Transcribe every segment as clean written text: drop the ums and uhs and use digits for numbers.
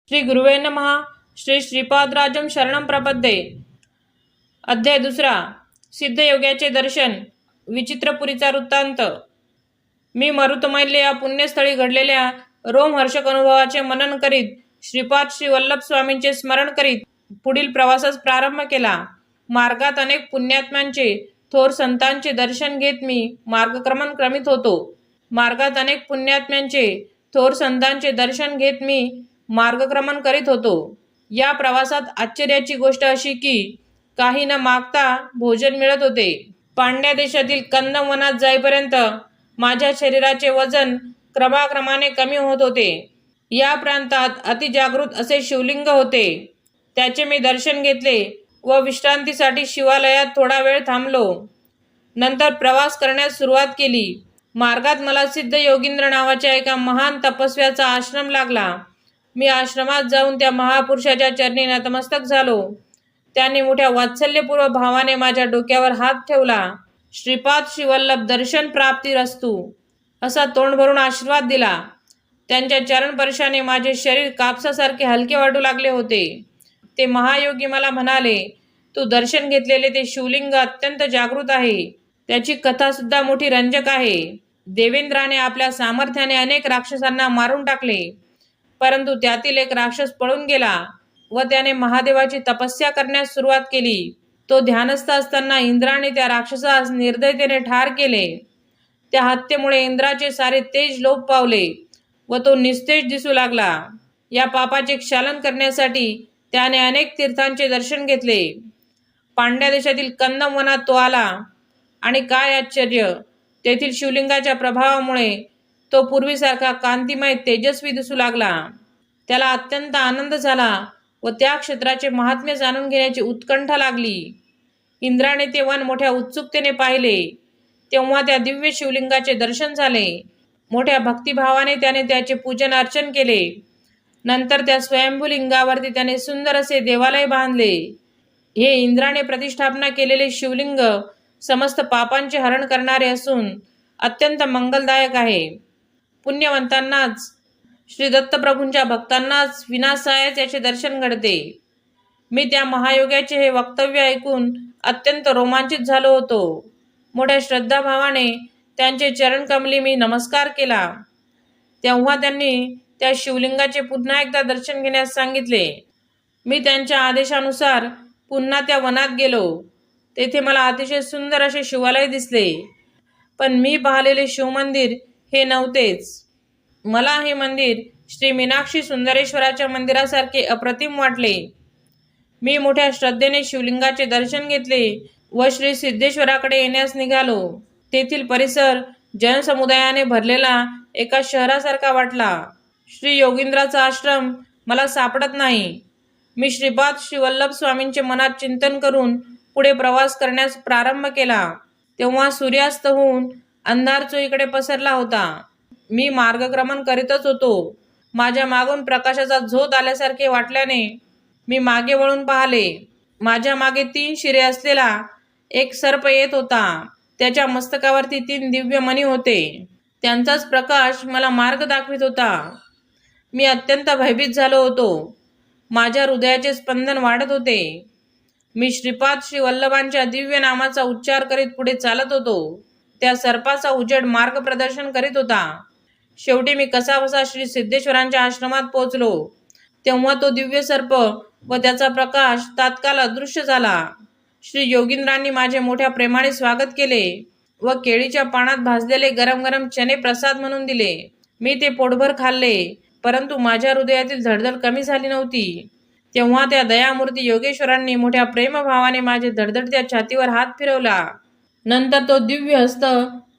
श्री गुरुवे नमः. श्री श्रीपादराजम शरणं प्रपद्ये. अध्याय दुसरा. सिद्धयोग्याचे दर्शन. विचित्रपुरीचा वृत्तांत. मी मरुतमैल्य या पुण्यस्थळी घडलेल्या रोमहर्षक अनुभवाचे मनन करीत श्रीपाद श्री वल्लभ स्वामींचे स्मरण करीत पुढील प्रवासास प्रारंभ केला. मार्गात अनेक पुण्यात्म्यांचे थोर संतांचे दर्शन घेत मी मार्गक्रमण क्रमित होतो. मार्गात अनेक पुण्यात्म्यांचे थोर संतांचे दर्शन घेत मी मार्गक्रमण करीत होतो. या प्रवासात आश्चर्याची गोष्ट अशी की काही न मागता भोजन मिळत होते. पांड्या देशातील कंदमवनात जाईपर्यंत माझ्या शरीराचे वजन क्रमाक्रमाने कमी होत होते. या प्रांतात अतिजागृत असे शिवलिंग होते. त्याचे मी दर्शन घेतले व विश्रांतीसाठी शिवालयात थोडा वेळ थांबलो. नंतर प्रवास करण्यास सुरुवात केली. मार्गात मला सिद्ध योगींद्र नावाच्या एका महान तपस्व्याचा आश्रम लागला. मी आश्रमात जाऊन त्या महापुरुषाच्या चरणी नतमस्तक झालो. त्याने मोठ्या वात्सल्यपूर्व भावाने माझ्या डोक्यावर हात ठेवला. श्रीपाद श्रीवल्लभ दर्शन प्राप्तिरस्तु असा तोंड भरून आशीर्वाद दिला. त्यांच्या चरणस्पर्शाने माझे शरीर कापसासारखे हलके वाटू लागले होते. ते महायोगी मला म्हणाले, तू दर्शन घेतलेले ते शिवलिंग अत्यंत जागृत आहे. त्याची कथा सुद्धा मोठी रंजक आहे. देवेंद्राने आपल्या सामर्थ्याने अनेक राक्षसांना मारून टाकले, परंतु त्यातील एक राक्षस पळून गेला व त्याने महादेवाची तपस्या करण्यास सुरुवात केली. तो ध्यानस्थ असताना इंद्राने त्या राक्षसास निर्दयतेने ठार केले. त्या हत्येमुळे इंद्राचे सारे तेज लोप पावले व तो निस्तेज दिसू लागला. या पापाचे क्षालन करण्यासाठी त्याने अनेक तीर्थांचे दर्शन घेतले. पांड्या देशातील कंदमवनात तो आला आणि काय आश्चर्य, तेथील शिवलिंगाच्या प्रभावामुळे तो पूर्वीसारखा कांतिमय तेजस्वी दिसू लागला. त्याला अत्यंत आनंद झाला व त्या क्षेत्राचे महात्म्य जाणून घेण्याची उत्कंठा लागली. इंद्राने ते वन मोठ्या उत्सुकतेने पाहिले. तेव्हा त्या दिव्य शिवलिंगाचे दर्शन झाले. मोठ्या भक्तिभावाने त्याने त्याचे पूजन अर्चन केले. नंतर त्या स्वयंभूलिंगावरती त्याने सुंदर असे देवालय बांधले. हे इंद्राने प्रतिष्ठापना केलेले शिवलिंग समस्त पापांचे हरण करणारे असून अत्यंत मंगलदायक आहे. पुण्यवंतांनाच, श्री दत्तप्रभूंच्या भक्तांनाच विनासायच याचे दर्शन घडते. मी त्या महायोग्याचे हे वक्तव्य ऐकून अत्यंत रोमांचित झालो होतो. मोठ्या श्रद्धाभावाने त्यांचे चरणकमली मी नमस्कार केला. तेव्हा त्यांनी त्या शिवलिंगाचे पुन्हा एकदा दर्शन घेण्यास सांगितले. मी त्यांच्या आदेशानुसार पुन्हा त्या वनात गेलो. तेथे मला अतिशय सुंदर असे शिवालय दिसले, पण मी पाहिलेले शिवमंदिर हे नव्हतेच. मला हे मंदिर श्री मीनाक्षी सुंदरेश्वराच्या मंदिरासारखे अप्रतिम वाटले. मी मोठ्या श्रद्धेने शिवलिंगाचे दर्शन घेतले व श्री सिद्धेश्वराकडे येण्यास निघालो. तेथील परिसर जनसमुदायाने भरलेला एका शहरासारखा वाटला. श्री योगींद्राचा आश्रम मला सापडत नाही. मी श्रीपाद श्री वल्लभ स्वामींचे मनात चिंतन करून पुढे प्रवास करण्यास प्रारंभ केला. तेव्हा सूर्यास्त होऊन अंधार चोहीकडे पसरला होता. मी मार्गक्रमण करीतच होतो. माझ्या मागून प्रकाशाचा झोत आल्यासारखे वाटल्याने मी मागे वळून पाहिले. माझ्या मागे 3 शिरे असलेला एक सर्प येत होता. त्याच्या मस्तकावरती 3 दिव्य मणी होते. त्यांचाच प्रकाश मला मार्ग दाखवित होता. मी अत्यंत भयभीत झालो होतो. माझ्या हृदयाचे स्पंदन वाढत होते. मी श्रीपाद श्री वल्लभांच्या दिव्य नामाचा उच्चार करीत पुढे चालत होतो. त्या सर्पाचा उजेड मार्गप्रदर्शन करीत होता. शेवटी मी कसाबसा श्री सिद्धेश्वरांच्या आश्रमात पोहोचलो. तेव्हा तो दिव्य सर्प व त्याचा प्रकाश तात्काळ अदृश्य झाला. श्री योगींद्रांनी माझे मोठ्या प्रेमाने स्वागत केले व केळीच्या पानात भाजलेले गरम गरम चणे प्रसाद म्हणून दिले. मी ते पोटभर खाल्ले, परंतु माझ्या हृदयातील धडधड कमी झाली नव्हती. तेव्हा त्या दयामूर्ती योगेश्वरांनी मोठ्या प्रेमभावाने माझे धडधडत्या छातीवर हात फिरवला. नंतर तो दिव्य हस्त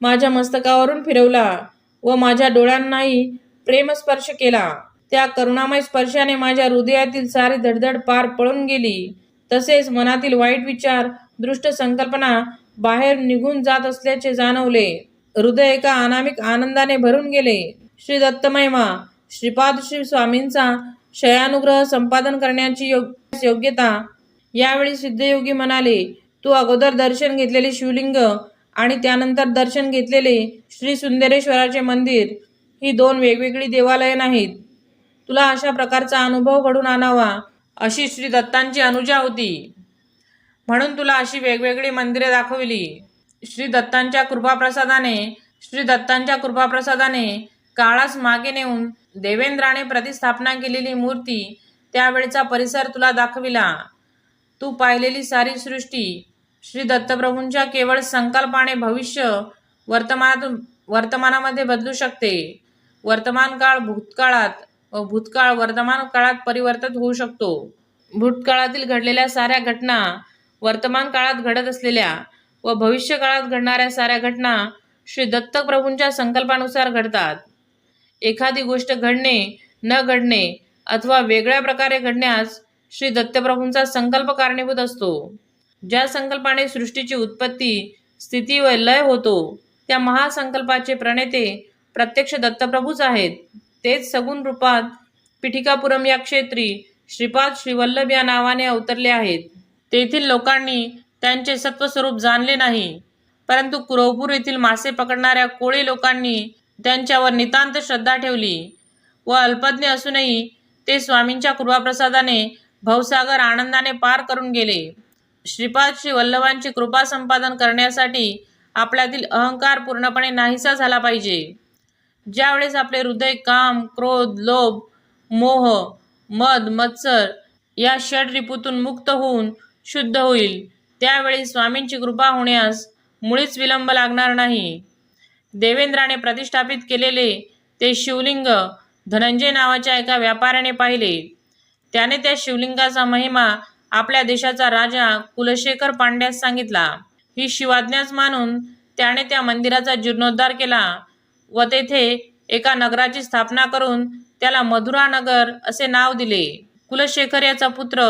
माझ्या मस्तकावरून फिरवला व माझ्या डोळ्यांनाही प्रेमस्पर्श केला. त्या करुणामय स्पर्शाने माझ्या हृदयातील सारी धडधड पार पळून गेली. तसेच मनातील वाईट विचार, दृष्ट संकल्पना बाहेर निघून जात असल्याचे जाणवले. हृदय एका अनामिक आनंदाने भरून गेले. श्री दत्तमहिमा श्रीपाद श्री स्वामींचा शयानुग्रह संपादन करण्याची योग्यता. यावेळी सिद्धयोगी म्हणाले, तू अगोदर दर्शन घेतलेले शिवलिंग आणि त्यानंतर दर्शन घेतलेले श्री सुंदरेश्वराचे मंदिर ही 2 वेगवेगळी देवालये नाहीत. तुला अशा प्रकारचा अनुभव घडून आणावा अशी श्री दत्तांची अनुजा होती. म्हणून तुला अशी वेगवेगळी मंदिरे दाखविली. श्री दत्तांच्या कृपाप्रसादाने काळास मागे नेऊन देवेंद्राने प्रतिस्थापना केलेली मूर्ती, त्यावेळचा परिसर तुला दाखविला. तू पाहिलेली सारी सृष्टी श्री दत्तप्रभूंच्या केवळ संकल्पाने भविष्य वर्तमानामध्ये बदलू शकते. वर्तमान काळ भूतकाळात व भूतकाळ वर्तमान काळात परिवर्तित होऊ शकतो. भूतकाळातील घडलेल्या साऱ्या घटना वर्तमान काळात घडत असलेल्या व भविष्य काळात घडणाऱ्या साऱ्या घटना श्री दत्तप्रभूंच्या संकल्पानुसार घडतात. एखादी गोष्ट घडणे, न घडणे अथवा वेगळ्या प्रकारे घडण्यास श्री दत्तप्रभूंचा संकल्प कारणीभूत असतो. ज्या संकल्पाने सृष्टीची उत्पत्ती, स्थिती व लय होतो, त्या महासंकल्पाचे प्रणेते प्रत्यक्ष दत्तप्रभूच आहेत. तेच सगुण रूपात पिठिकापुरम या क्षेत्री श्रीपाद श्रीवल्लभ या नावाने अवतरले आहेत. तेथील लोकांनी त्यांचे सत्वस्वरूप जाणले नाही, परंतु कुरवपूर येथील मासे पकडणाऱ्या कोळी लोकांनी त्यांच्यावर नितांत श्रद्धा ठेवली व अल्पज्ञ असूनही ते स्वामींच्या कृपाप्रसादाने भवसागर आनंदाने पार करून गेले. श्रीपाद श्री वल्लभांची कृपा संपादन करण्यासाठी आपल्यातील अहंकार पूर्णपणे नाहीसा झाला पाहिजे. ज्यावेळेस आपले हृदय काम, क्रोध, लोभ, मोह, मद, मत्सर या षड रिपूतून मुक्त होऊन शुद्ध होईल, त्यावेळी स्वामींची कृपा होण्यास मुळीच विलंब लागणार नाही. देवेंद्राने प्रतिष्ठापित केलेले ते शिवलिंग धनंजय नावाच्या एका व्यापाऱ्याने पाहिले. त्याने त्या शिवलिंगाचा महिमा आपल्या देशाचा राजा कुलशेखर पांड्यास सांगितला. ही शिवाज्ञाच मानून त्याने त्या मंदिराचा जीर्णोद्धार केला व तेथे एका नगराची स्थापना करून त्याला मधुरा नगर असे नाव दिले. कुलशेखर याचा पुत्र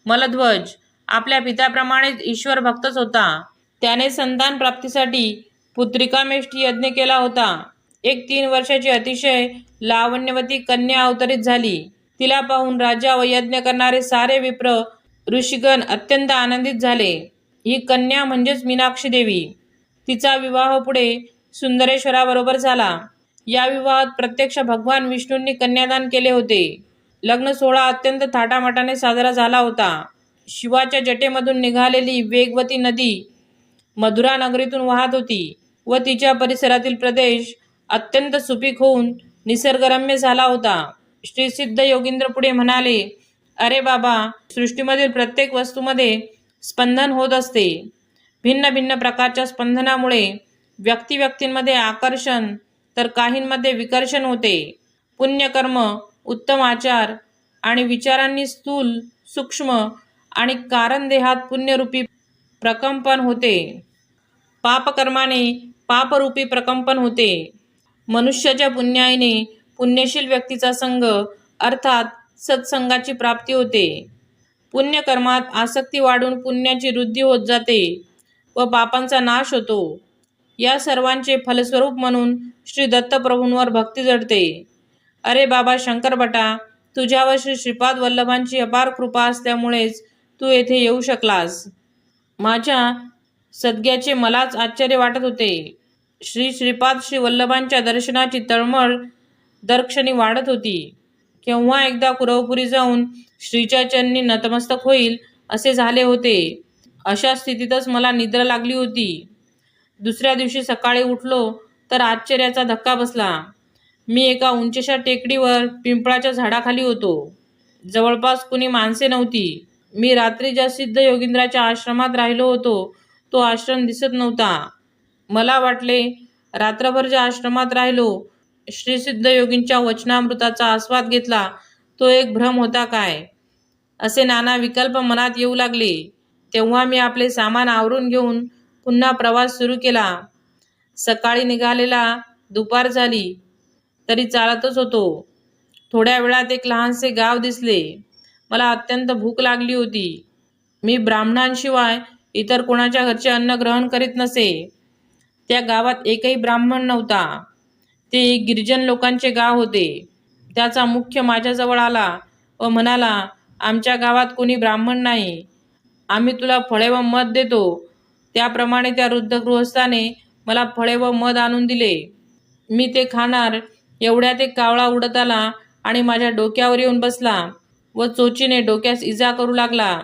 मलध्वज आपल्या पित्याप्रमाणेच ईश्वर भक्तच होता. त्याने संतान प्राप्तीसाठी पुत्रिकामेष्ठी यज्ञ केला होता. एक 3 वर्षाची अतिशय लावण्यवती कन्या अवतरित झाली. तिला पाहून राजा व यज्ञ करणारे सारे विप्र ऋषिगण अत्यंत आनंदित झाले. ही कन्या म्हणजेच मीनाक्षी देवी. तिचा विवाह पुढे सुंदरेश्वराबरोबर झाला. या विवाहात प्रत्यक्ष भगवान विष्णूंनी कन्यादान केले होते. लग्न सोहळा अत्यंत थाटामाटाने साजरा झाला होता. शिवाच्या जटेमधून निघालेली वेगवती नदी मधुरा नगरीतून वाहत होती व तिच्या परिसरातील प्रदेश अत्यंत सुपीक होऊन निसर्गरम्य झाला होता. श्री सिद्ध योगींद्र पुढे म्हणाले, अरे बाबा, सृष्टीमधील प्रत्येक वस्तूमध्ये स्पंदन होत असते. भिन्न भिन्न प्रकारच्या स्पंदनामुळे व्यक्तींमध्ये आकर्षण तर काहींमध्ये विकर्षण होते. पुण्यकर्म, उत्तम आचार आणि विचारांनी स्थूल, सूक्ष्म आणि कारण देहात पुण्यरूपी प्रकंपन होते. पापकर्माने पापरूपी प्रकंपन होते. मनुष्याच्या पुण्याईने पुण्यशील व्यक्तीचा संग अर्थात सत्संगाची प्राप्ती होते. पुण्यकर्मात आसक्ती वाढून पुण्याची वृद्धी होत जाते व पापांचा नाश होतो. या सर्वांचे फलस्वरूप म्हणून श्री दत्तप्रभूंवर भक्ती जडते. अरे बाबा शंकरभटा, तुझ्यावर श्री श्रीपाद वल्लभांची अपार कृपा असल्यामुळेच तू येथे येऊ शकलास. माझ्या सद्ग्याचे मलाच आश्चर्य वाटत होते. श्री श्रीपाद श्री वल्लभांच्या दर्शनाची तळमळ दरक्षणी वाढत होती. केव्हा एकदा कुरवपुरी जाऊन श्रीच्या चरणी नतमस्तक होईल असे झाले होते. अशा स्थितीतच मला निद्रा लागली होती. दुसऱ्या दिवशी सकाळी उठलो तर आश्चर्याचा धक्का बसला. मी एका उंचशा टेकडीवर पिंपळाच्या झाडाखाली होतो. जवळपास कुणी माणसे नव्हती. मी रात्री ज्या सिद्ध योगींद्राच्या आश्रमात राहिलो होतो तो आश्रम दिसत नव्हता. मला वाटले रात्रभर ज्या आश्रमात राहिलो, श्री सिद्ध योगींच्या वचनामृताचा आस्वाद घेतला, तो एक भ्रम होता काय, असे नाना विकल्प मनात येऊ लागले. तेव्हा मी आपले सामान आवरून घेऊन पुन्हा प्रवास सुरू केला. सकाळी निघालेला दुपार झाली तरी चालतच होतो. थोड्या वेळात एक लहानसे गाव दिसले. मला अत्यंत भूक लागली होती. मी ब्राह्मणांशिवाय इतर कोणाच्या घरचे अन्न ग्रहण करीत नसे. त्या गावात एकही ब्राह्मण नव्हता. ते एक गिरिजन लोकांचे गाव होते. त्याचा मुख्य माझ्याजवळ आला व म्हणाला, आमच्या गावात कोणी ब्राह्मण नाही. आम्ही तुला फळे व मध देतो. त्याप्रमाणे त्या वृद्ध गृहस्थाने मला फळे व मध आणून दिले. मी ते खाणार एवढ्यात एक कावळा उडत आला आणि माझ्या डोक्यावर येऊन बसला व चोचीने डोक्यास इजा करू लागला.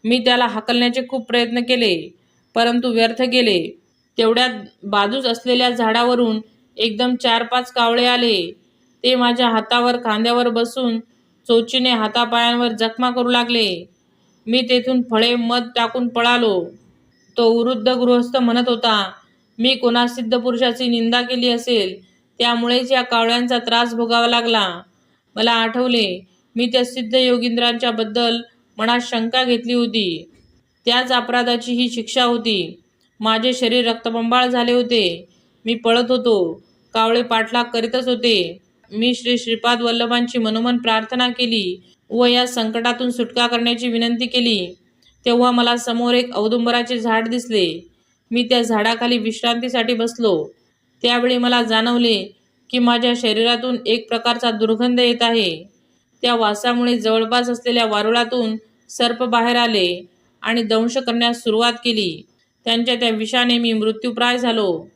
मी त्याला हाकलण्याचे खूप प्रयत्न केले, परंतु व्यर्थ गेले. तेवढ्यात बाजूस असलेल्या झाडावरून एकदम 4-5 कावळे आले. ते माझ्या हातावर खांद्यावर बसून चोचीने हातापायांवर जखमा करू लागले. मी तेथून फळे मध टाकून पळालो. तो वृद्ध गृहस्थ म्हणत होता, मी कोणा सिद्ध पुरुषाची निंदा केली असेल, त्यामुळेच या कावळ्यांचा त्रास भोगावा लागला. मला आठवले, मी त्या सिद्ध योगींद्रांच्या बद्दल मनात शंका घेतली होती. त्याच अपराधाची ही शिक्षा होती. माझे शरीर रक्तबंबाळ झाले होते. मी पळत होतो. कावळे पाठलाग करीतच होते. मी श्री श्रीपाद वल्लभांची मनोमन प्रार्थना केली व या संकटातून सुटका करण्याची विनंती केली. तेव्हा मला समोर एक औदुंबराचे झाड दिसले. मी त्या झाडाखाली विश्रांतीसाठी बसलो. त्यावेळी मला जाणवले की माझ्या शरीरातून एक प्रकारचा दुर्गंध येत आहे. त्या वासामुळे जवळपास असलेल्या वारुळातून सर्प बाहेर आले आणि दंश करण्यास सुरुवात केली. त्यांच्या त्या विषाने मी मृत्यूप्राय झालो.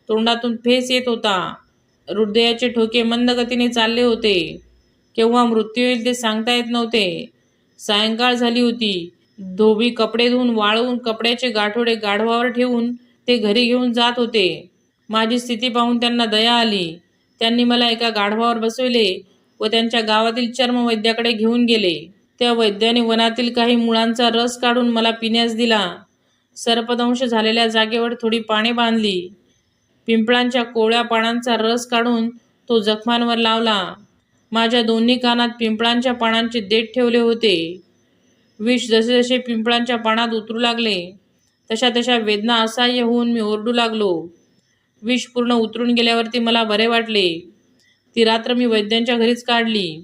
तोंडातून फेस येत होता. हृदयाचे ठोके मंद गतीने चालले होते. केव्हा मृत्यू येईल ते सांगता येत नव्हते. सायंकाळ झाली होती. धोबी कपडे धुवून वाळवून कपड्याचे गाठोडे गाढवावर ठेवून ते घरी घेऊन जात होते. माझी स्थिती पाहून त्यांना दया आली. त्यांनी मला एका गाढवावर बसविले व त्यांच्या गावातील चर्मवैद्याकडे घेऊन गेले. त्या वैद्याने वनातील काही मुळांचा रस काढून मला पिण्यास दिला. सर्पदंश झालेल्या जागेवर थोडी पाने बांधली. पिंपळांच्या कोवळ्या पानांचा रस काढून तो जखमांवर लावला. माझ्या दोन्ही कानात पिंपळांच्या पानांचे देठ ठेवले होते. विष जसे जसे पिंपळांच्या पानात उतरू लागले तशा तशा वेदना असह्य होऊन मी ओरडू लागलो. विष पूर्ण उतरून गेल्यावरती मला बरे वाटले. ती रात्र मी वैद्यांच्या घरीच काढली.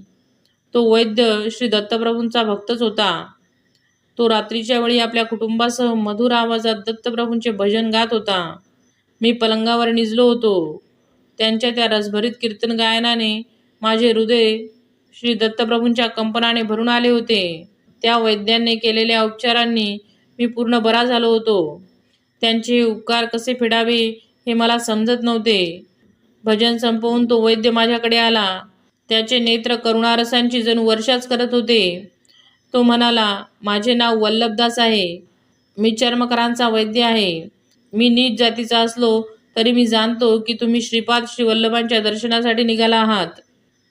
तो वैद्य श्री दत्तप्रभूंचा भक्तच होता. तो रात्रीच्या वेळी आपल्या कुटुंबासह मधुर आवाजात दत्तप्रभूंचे भजन गात होता. मी पलंगावर निजलो होतो. त्यांच्या त्या रसभरीत कीर्तन गायनाने माझे हृदय श्री दत्तप्रभूंच्या कंपनाने भरून आले होते. त्या वैद्यांनी केलेल्या उपचारांनी मी पूर्ण बरा झालो होतो. त्यांचे हे उपकार कसे फेडावे हे मला समजत नव्हते. भजन संपवून तो वैद्य माझ्याकडे आला. त्याचे नेत्र करुणारसांची जणू वर्षाच करत होते. तो म्हणाला, माझे नाव वल्लभदास आहे. मी चर्मकारांचा वैद्य आहे. मी नीच जातीचा असलो तरी मी जाणतो की तुम्ही श्रीपाद श्री वल्लभांच्या दर्शनासाठी निघाला आहात.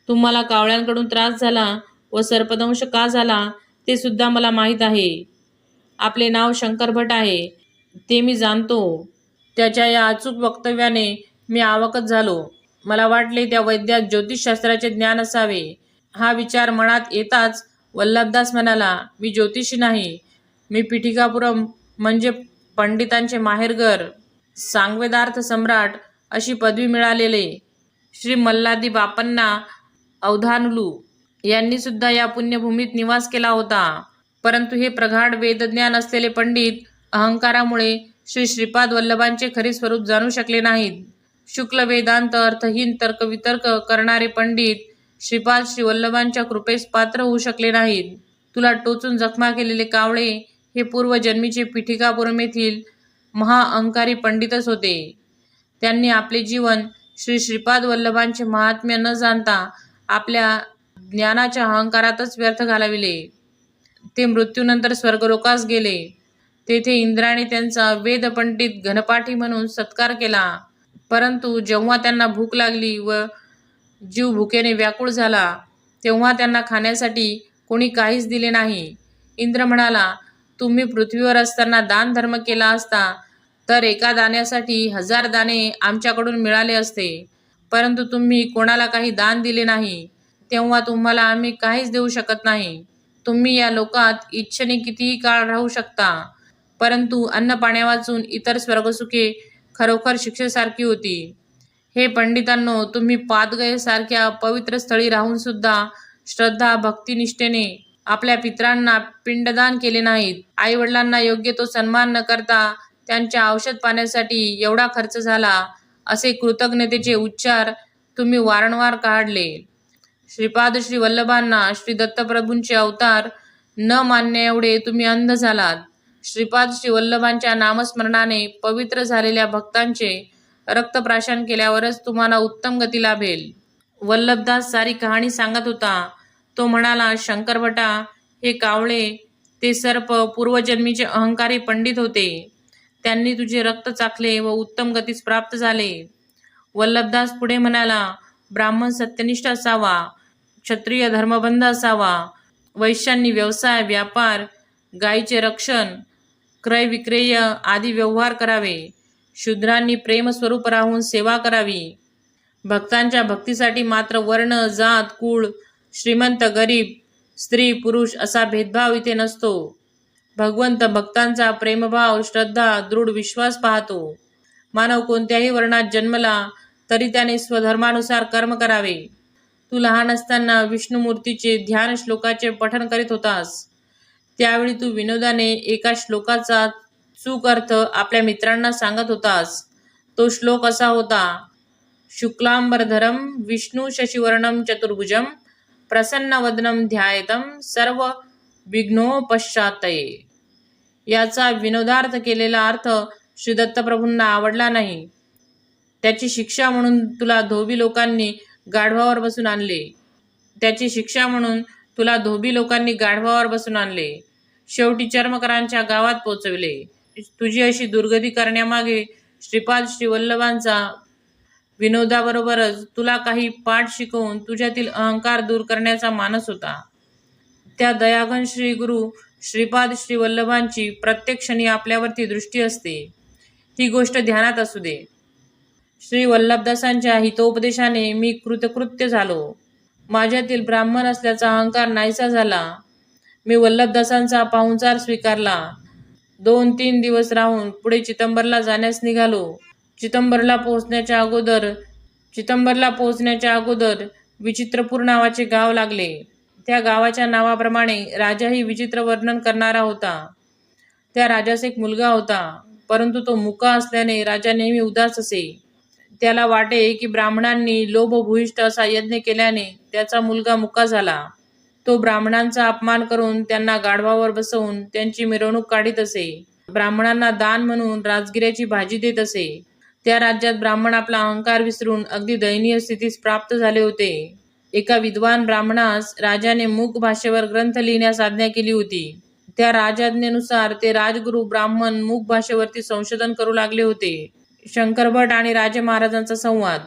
तुम्हाला कावळ्यांकडून त्रास झाला व सर्पदंश का झाला ते सुद्धा मला माहीत आहे. आपले नाव शंकर भट आहे ते मी जाणतो. त्याच्या या अचूक वक्तव्याने मी अवाकच झालो. मला वाटले त्या वैद्यात ज्योतिषशास्त्राचे ज्ञान असावे. हा विचार मनात येताच वल्लभदास म्हणाला, मी ज्योतिषी नाही. मी पिठिकापुरम म्हणजे पंडितांचे माहेरघर, सांगवेदार्थ सम्राट अशी पदवी मिळालेले श्री मल्लादी बापन्ना अवधानलू यांनी सुद्धा या पुण्यभूमीत निवास केला होता. परंतु हे प्रगाढ वेदज्ञान असलेले पंडित अहंकारामुळे श्री श्रीपाद वल्लभांचे खरे स्वरूप जाणू शकले नाहीत. शुक्ल वेदांत अर्थहीन तर्कवितर्क करणारे पंडित श्रीपाद श्री वल्लभांच्या कृपेस पात्र होऊ शकले नाहीत. तुला टोचून जखमा केलेले कावळे हे पूर्वजन्मीचे पिठिकापुरम येथील महाअहंकारी पंडितच होते. त्यांनी आपले जीवन श्री श्रीपाद वल्लभांचे महात्म्य न जाणता आपल्या ज्ञानाच्या अहंकारातच व्यर्थ घालविले. ते मृत्यूनंतर स्वर्गलोकास गेले. तेथे इंद्राने त्यांचा वेदपंडित घनपाठी म्हणून सत्कार केला. परंतु जेव्हा त्यांना भूक लागली व जीव भुकेने व्याकुळ झाला तेव्हा त्यांना खाण्यासाठी कोणी काहीच दिले नाही. इंद्र म्हणाला, तुम्ही पृथ्वीवर असताना दान धर्म केला असता तर एका दाण्यासाठी 1000 दाणे आमच्याकडून मिळाले असते. परंतु तुम्ही कोणाला काही दान दिले नाही, तेव्हा तुम्हाला आम्ही काहीच देऊ शकत नाही. तुम्ही या लोकात इच्छेने कितीही काळ राहू शकता, परंतु अन्न पाण्या वाचून इतर स्वर्गसुखे खरोखर शिक्षेसारखी होती. हे पंडितांनो, तुम्ही पादगयेसारख्या पवित्र स्थळी राहून सुद्धा श्रद्धा भक्तिनिष्ठेने आपल्या पितरांना पिंडदान केले नाहीत. आई वडिलांना योग्य तो सन्मान न करता त्यांच्या औषध पाण्यासाठी एवढा खर्च झाला, असे कृतज्ञतेचे उच्चार तुम्ही वारंवार काढले. श्रीपाद श्री वल्लभांना श्री दत्तप्रभूंचे अवतार न मानण्या एवढे तुम्ही अंध झालात. श्रीपाद श्री वल्लभांच्या नामस्मरणाने पवित्र झालेल्या भक्तांचे रक्तप्राशन केल्यावरच तुम्हाला उत्तम गती लाभेल. वल्लभदास सारी कहाणी सांगत होता. तो म्हणाला, शंकरभटा, हे कावळे ते सर्प पूर्वजन्मीचे अहंकारी पंडित होते. त्यांनी तुझे रक्त चाखले व उत्तम गतीस प्राप्त झाले. वल्लभदास पुढे म्हणाला, ब्राह्मण सत्यनिष्ठ असावा, क्षत्रिय धर्मबंध असावा, वैश्यांनी व्यवसाय व्यापार, गायीचे रक्षण, क्रय विक्रेय आदी व्यवहार करावे, शूद्रांनी प्रेमस्वरूप राहून सेवा करावी. भक्तांच्या भक्तीसाठी मात्र वर्ण, जात, कुळ, श्रीमंत गरीब, स्त्री पुरुष असा भेदभाव इथे नसतो. भगवंत भक्तांचा प्रेमभाव, श्रद्धा, दृढ विश्वास पाहतो. मानव कोणत्याही वर्णात जन्मला तरी त्याने स्वधर्मानुसार कर्म करावे. तू लहान असताना विष्णुमूर्तीचे ध्यान श्लोकाचे पठण करीत होतास. त्यावेळी तू विनोदाने एका श्लोकाचा चूक अर्थ आपल्या मित्रांना सांगत होतास. तो श्लोक असा होता, शुक्लांबरधरम विष्णू शशिवर्णम चतुर्भुजम प्रसन्नवदनम ध्यायेतं सर्व विघ्नोपशांतये. याचा विनोदार्थ केलेला अर्थ श्री दत्तप्रभूंना आवडला नाही. त्याची शिक्षा म्हणून तुला धोबी लोकांनी गाढवावर बसून आणले. शेवटी चर्मकरांच्या गावात पोचविले. तुझी अशी दुर्गती करण्यामागे श्रीपाद श्री वल्लभांचा विनोदाबरोबरच तुला काही पाठ शिकवून तुझ्यातील अहंकार दूर करण्याचा मानस होता. त्या दयाघन श्री गुरु श्रीपाद श्री वल्लभांची प्रत्येक क्षणी आपल्यावरती दृष्टी असते. ही गोष्ट ध्यानात असू दे. श्री वल्लभदासांच्या हितोपदेशाने मी कृतकृत्य झालो. माझ्यातील ब्राह्मण असल्याचा अहंकार नाहीसा झाला. मी वल्लभदासांचा पाहुणचार स्वीकारला. 2-3 दिवस राहून पुढे चिदंबरला जाण्यास निघालो. चिदंबरला पोहोचण्याच्या अगोदर विचित्रपूर नावाचे गाव लागले. त्या गावाच्या नावाप्रमाणे राजाही विचित्र वर्णन करणारा होता. त्या राजास एक मुलगा होता, परंतु तो मुका असल्याने राजा नेहमी उदास असे. त्याला वाटे की ब्राह्मणांनी लोभभूयिष्ठ असा यज्ञ केल्याने त्याचा मुलगा मुका झाला. तो ब्राह्मणांचा अपमान करून त्यांना गाढवावर बसवून त्यांची मिरवणूक काढीत असे. ब्राह्मणांना दान म्हणून राजगिऱ्याची भाजी देत असे. त्या राज्यात ब्राह्मण आपला अहंकार विसरून अगदी दयनीय स्थितीस प्राप्त झाले होते. एका विद्वान ब्राह्मणास राजाने मूक भाषेवर ग्रंथ लिहिण्यास आज्ञा केली होती. त्या राजाज्ञेनुसार ते राजगुरू ब्राह्मण मूक भाषेवरती संशोधन करू लागले होते. शंकरभट आणि राजे महाराजांचा संवाद.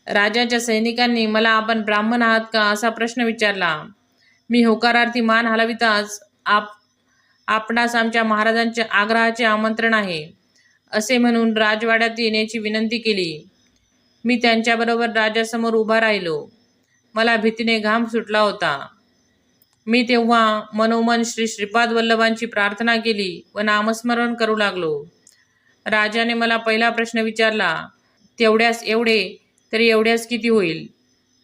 राजाच्या सैनिकांनी मला आपण ब्राह्मण आहात का असा प्रश्न विचारला. मी होकारार्थी मान हलविताच आपणास आमच्या महाराजांच्या आग्रहाचे आमंत्रण आहे असे म्हणून राजवाड्यात येण्याची विनंती केली. मी त्यांच्याबरोबर राजासमोर उभा राहिलो. मला भीतीने घाम सुटला होता. मी तेव्हा मनोमन श्री श्रीपाद वल्लभांची प्रार्थना केली व नामस्मरण करू लागलो. राजाने मला पहिला प्रश्न विचारला, तेवढ्यास एवढे तरी एवढ्यास किती होईल?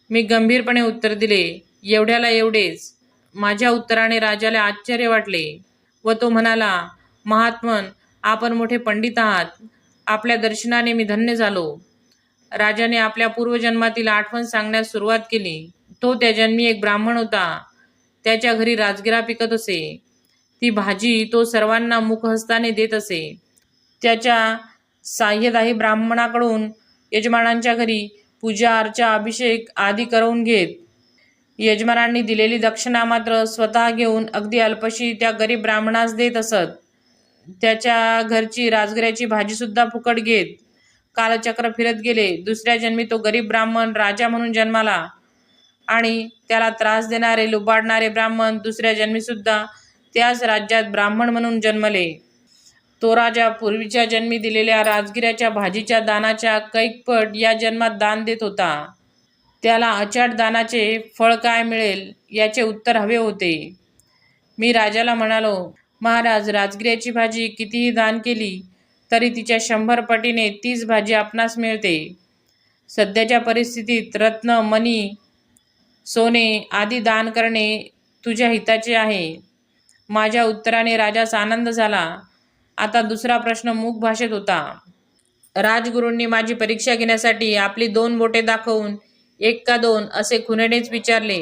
मी गंभीरपणे उत्तर दिले, एवढ्याला एवढेच. माझ्या उत्तराने राजाला आश्चर्य वाटले व तो म्हणाला, महात्मन, आपण मोठे पंडित आहात. आपल्या दर्शनाने मी धन्य झालो. राजाने आपल्या पूर्वजन्मातील आठवण सांगण्यास सुरुवात केली. तो त्या जन्मी एक ब्राह्मण होता. त्याच्या घरी राजगिरा पिकत असे. ती भाजी तो सर्वांना मुखहस्ताने देत असे. त्याच्या साह्यदायी ब्राह्मणाकडून यजमानांच्या घरी पूजा अर्चा अभिषेक आदी करवून घेत. यजमानांनी दिलेली दक्षिणा मात्र स्वतः घेऊन अगदी अल्पशी त्या गरीब ब्राह्मणास देत असत. त्याच्या घरची राजगिऱ्याची भाजी सुद्धा फुकट घेत. कालचक्र फिरत गेले. दुसऱ्या जन्मी तो गरीब ब्राह्मण राजा म्हणून जन्माला आणि त्याला त्रास देणारे लुबाडणारे ब्राह्मण दुसऱ्या जन्मी सुद्धा त्याच राज्यात ब्राह्मण म्हणून जन्मले. तो राजा पूर्वीच्या जन्मी दिलेल्या राजगिऱ्याच्या भाजीच्या दानाच्या कैकपट या जन्मात दान देत होता. त्याला अचाट दानाचे फळ काय मिळेल याचे उत्तर हवे होते. मी राजाला म्हणालो, महाराज, राजगिऱ्याची भाजी कितीही दान केली तरी तिच्या 100 पटीने तीच भाजी आपणास मिळते. सध्याच्या परिस्थितीत रत्न, मणी, सोने आदी दान करणे तुझ्या हिताचे आहे. माझ्या उत्तराने राजास आनंद झाला. आता दुसरा प्रश्न मूक भाषेत होता. राजगुरूंनी माझी परीक्षा घेण्यासाठी आपली 2 बोटे दाखवून 1 का 2 असे खुनेनेच विचारले.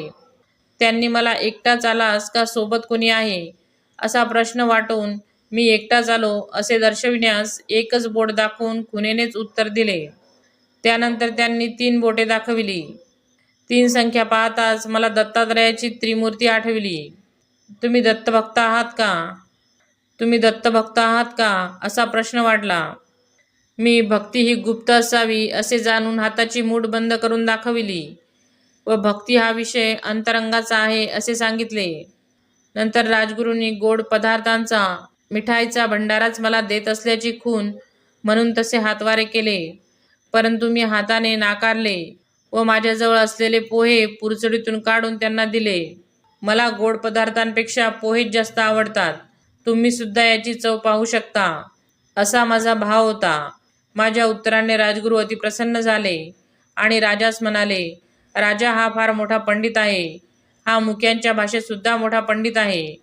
त्यांनी मला एकटाच आलास का सोबत कोणी आहे असा प्रश्न वाटून मी एकटाच आलो असे दर्शविण्यास 1च बोट दाखवून खुनेनेच उत्तर दिले. त्यानंतर त्यांनी 3 बोटे दाखविली. 3 संख्या पाहताच मला दत्तात्रयाची त्रिमूर्ती आठवली. तुम्ही दत्तभक्त आहात का? तुम्ही दत्तभक्त आहात का असा प्रश्न वाटला. मी भक्ती ही गुप्त असावी असे जाणून हाताची मूठ बंद करून दाखविली व भक्ती हा विषय अंतरंगाचा आहे असे सांगितले. नंतर राजगुरूंनी गोड पदार्थांचा मिठाईचा भंडाराच मला देत असल्याची खूण म्हणून तसे हातवारे केले, परंतु मी हाताने नाकारले व माझ्याजवळ असलेले पोहे पुरचडीतून काढून त्यांना दिले. मला गोड पदार्थांपेक्षा पोहेच जास्त आवडतात. तुम्ही सुद्धा याची चव पाहू शकता असा माझा भाव होता. माझ्या उत्तराने राजगुरू अति प्रसन्न झाले आणि राजास म्हणाले, राजा हा फार मोठा पंडित आहे. हा मुक्यांच्या भाषेत सुद्धा मोठा पंडित आहे.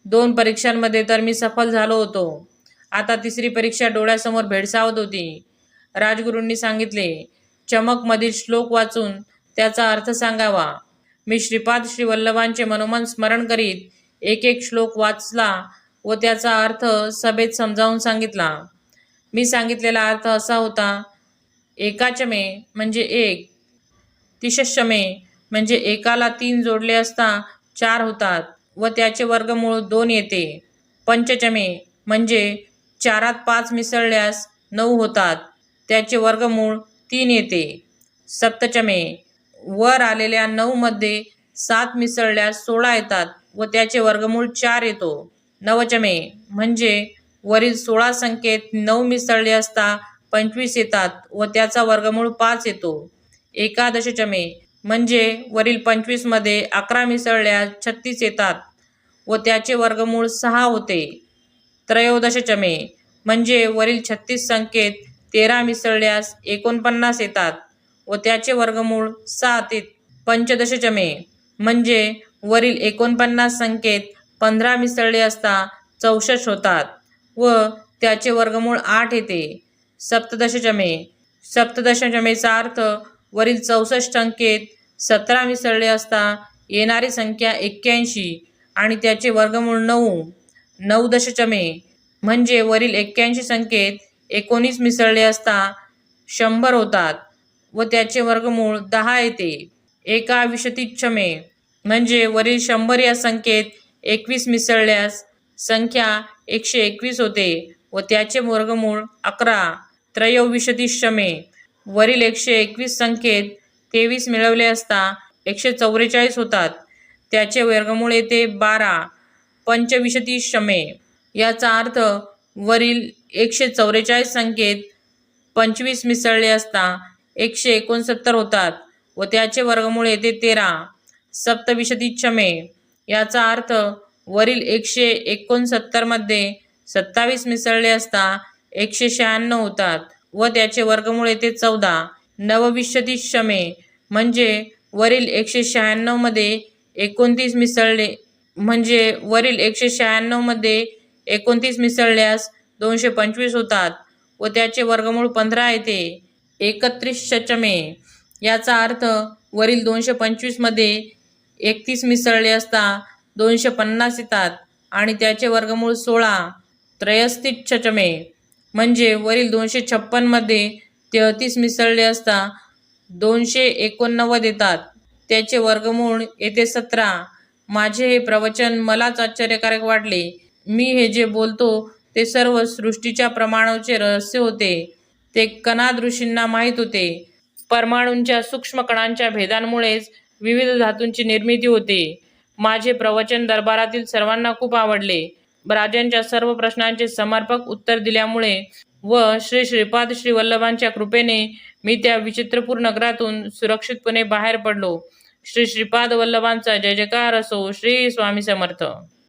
2 परीक्षांमध्ये तर मी सफल झालो होतो. आता 3री परीक्षा डोळ्यासमोर भेडसावत होती. राजगुरूंनी सांगितले, चमकमधील श्लोक वाचून त्याचा अर्थ सांगावा. मी श्रीपाद श्री वल्लभांचे मनोमन स्मरण करीत एक एक श्लोक वाचला व त्याचा अर्थ सभेत समजावून सांगितला. मी सांगितलेला अर्थ असा होता, एकाचमे म्हणजे 1, तिशश्चमे म्हणजे एकाला 3 जोडले असता 4 होतात व त्याचे वर्गमूळ 2 येते. पंचचमे म्हणजे 4त 5 मिसळल्यास 9 होतात, त्याचे वर्गमूळ 3 येते. सप्तचमे वर आलेल्या 9 मध्ये 7 मिसळल्यास 16 येतात व त्याचे वर्गमूळ 4 येतो. नवचमे म्हणजे वरील 16 संख्येत 9 मिसळले असता 25 येतात व त्याचा वर्गमूळ 5 येतो. एकादशचमे म्हणजे वरील 25 मध्ये 11 मिसळल्यास 36 येतात व त्याचे वर्गमूळ 6 होते. त्रयोदशचमे म्हणजे वरील 36 संख्येत 13 मिसळल्यास 49 येतात व त्याचे वर्गमूळ 7 येते. पंचदशचमे म्हणजे वरील 49 संख्येत 15 मिसळले असता 64 होतात व त्याचे वर्गमूळ 8 येते. सप्तदशचमेचा अर्थ वरील 64 संख्येत 17 मिसळले असता येणारी संख्या 81 आणि त्याचे वर्गमूळ 9. नवदशचमे म्हणजे वरील 81 संख्येत 19 मिसळले असता 100 होतात व त्याचे वर्गमूळ 10 येते. एकाविंशतिचमे म्हणजे वरील 100 या संख्येत 21 मिसळल्यास संख्या 121 होते व त्याचे वर्गमूळ 11. त्रयोविंशतिचमे वरील 121 संख्येत 23 मिळवले असता 144 होतात, त्याचे वर्गमूळ येते 12. पंचविंशतिचमे याचा अर्थ वरील 144 संख्येत 25 मिसळले असता 169 होतात व त्याचे वर्गमूळ येते 13. सप्तविंशतिचमे याचा अर्थ वरील 169 मध्ये 27 मिसळले असता 196 होतात व त्याचे वर्गमूळ येते 14. नवविंशतिचमे म्हणजे वरील 196 मध्ये 29 मिसळले म्हणजे वरील 196 मध्ये 29 मिसळल्यास 225 होतात व त्याचे वर्गमूळ 15 येते. एकत्रिशचमे याचा अर्थ वरील 225 मध्ये 31 मिसळले असता 250 येतात आणि त्याचे वर्गमूळ 16. त्रयस्तिचचमे म्हणजे वरील 256 मध्ये 33 मिसळले असता 289 येतात, त्याचे वर्गमूळ येते 17. माझे हे प्रवचन मलाच आश्चर्यकारक वाटले. मी हे जे बोलतो ते सर्व सृष्टीच्या प्रमाणाचे रहस्य होते. ते कणाद ऋषींना माहीत होते. परमाणूंच्या सूक्ष्म कणांच्या भेदांमुळेच विविध धातूंची निर्मिती होते. माझे प्रवचन दरबारातील सर्वांना खूप आवडले. राजांच्या सर्व प्रश्नांचे समर्पक उत्तर दिल्यामुळे व श्री श्रीपाद श्री वल्लभांच्या कृपेने मी त्या विचित्रपूर नगरातून सुरक्षितपणे बाहेर पडलो. श्री श्रीपाद वल्लभांचा जय जयकार असो. श्री स्वामी समर्थ.